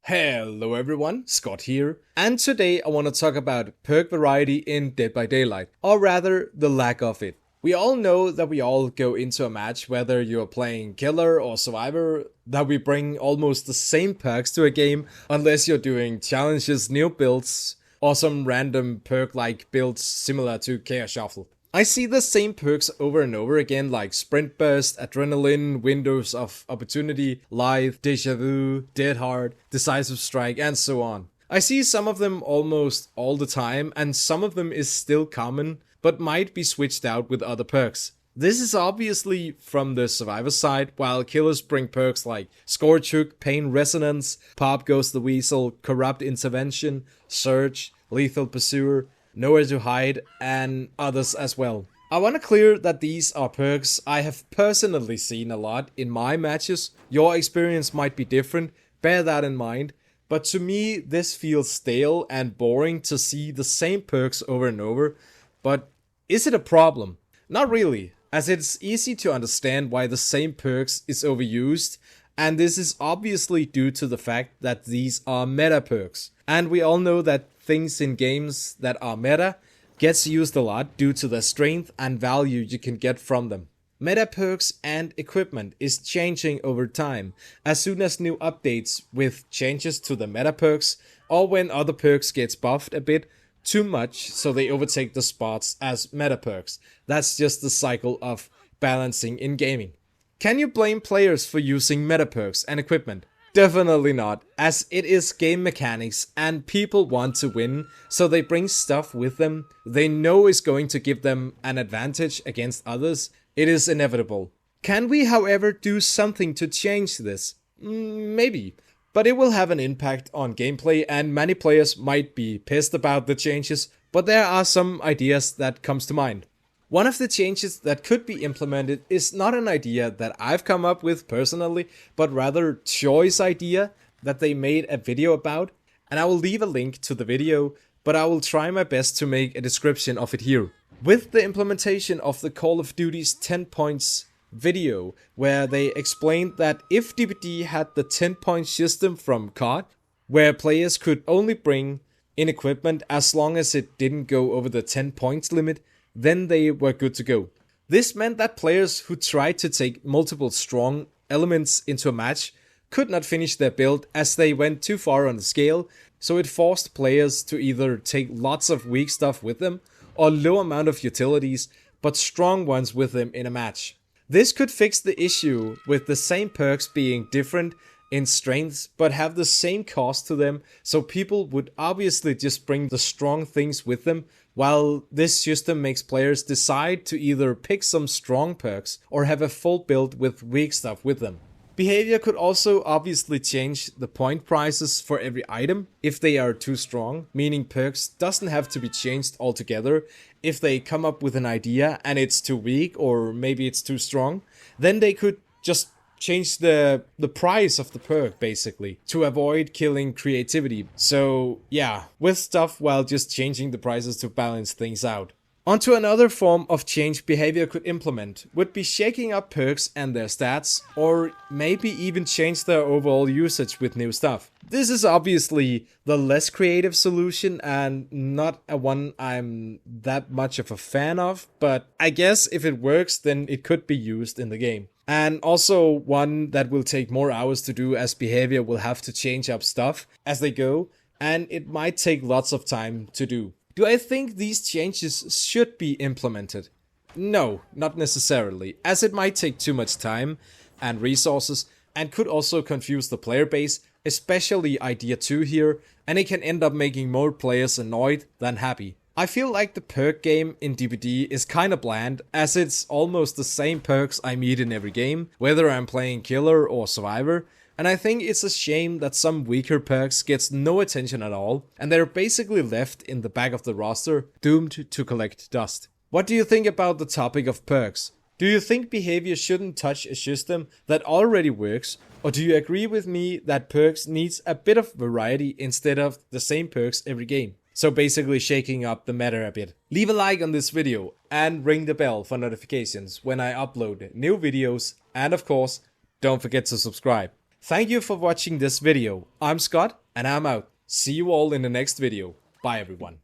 Hello everyone, Scott here, and today I want to talk about perk variety in Dead by Daylight, or rather the lack of it. We all know that we all go into a match, whether you're playing killer or survivor, that we bring almost the same perks to a game, unless you're doing challenges, new builds, or some random perk like builds similar to Chaos Shuffle. I see the same perks over and over again, like Sprint Burst, Adrenaline, Windows of Opportunity, Lithe, Deja Vu, Dead Hard, Decisive Strike, and so on. I see some of them almost all the time, and some of them is still common, but might be switched out with other perks. This is obviously from the survivor side, while killers bring perks like Scorch Hook, Pain Resonance, Pop Goes the Weasel, Corrupt Intervention, Surge, Lethal Pursuer, Nowhere to Hide, and others as well. I want to clear that these are perks I have personally seen a lot in my matches. Your experience might be different, bear that in mind. But to me, this feels stale and boring to see the same perks over and over. But is it a problem? Not really, as it's easy to understand why the same perks is overused, and this is obviously due to the fact that these are meta perks. And we all know that things in games that are meta gets used a lot due to the strength and value you can get from them. Meta perks and equipment is changing over time as soon as new updates with changes to the meta perks, or when other perks gets buffed a bit too much so they overtake the spots as meta perks. That's just the cycle of balancing in gaming. Can you blame players for using meta perks and equipment? Definitely not, as it is game mechanics and people want to win, so they bring stuff with them they know is going to give them an advantage against others. It is inevitable. Can we, however, do something to change this? Maybe, but it will have an impact on gameplay and many players might be pissed about the changes, but there are some ideas that comes to mind. One of the changes that could be implemented is not an idea that I've come up with personally, but rather Choi's idea that they made a video about, and I will leave a link to the video, but I will try my best to make a description of it here. With the implementation of the Call of Duty's 10 points video, where they explained that if DBD had the 10 point system from COD, where players could only bring in equipment as long as it didn't go over the 10 points limit, then they were good to go. This meant that players who tried to take multiple strong elements into a match could not finish their build as they went too far on the scale, so it forced players to either take lots of weak stuff with them or low amount of utilities but strong ones with them in a match. This could fix the issue with the same perks being different in strengths but have the same cost to them, so people would obviously just bring the strong things with them, while this system makes players decide to either pick some strong perks or have a full build with weak stuff with them. Behavior could also obviously change the point prices for every item if they are too strong, meaning perks doesn't have to be changed altogether. If they come up with an idea and it's too weak or maybe it's too strong, then they could just change the price of the perk basically to avoid killing creativity. So yeah, with stuff while just changing the prices to balance things out. Onto another form of change behavior could implement would be shaking up perks and their stats, or maybe even change their overall usage with new stuff. This is obviously the less creative solution and not a one I'm that much of a fan of, but I guess if it works then it could be used in the game. And also one that will take more hours to do, as behavior will have to change up stuff as they go, and it might take lots of time to do. Do I think these changes should be implemented? No, not necessarily, as it might take too much time and resources and could also confuse the player base, especially idea 2 here, and it can end up making more players annoyed than happy. I feel like the perk game in DBD is kinda bland, as it's almost the same perks I meet in every game, whether I'm playing killer or survivor, and I think it's a shame that some weaker perks gets no attention at all, and they're basically left in the back of the roster, doomed to collect dust. What do you think about the topic of perks? Do you think behavior shouldn't touch a system that already works, or do you agree with me that perks needs a bit of variety instead of the same perks every game? So basically shaking up the meta a bit. Leave a like on this video and ring the bell for notifications when I upload new videos, and of course, don't forget to subscribe. Thank you for watching this video. I'm Scott, and I'm out. See you all in the next video. Bye everyone.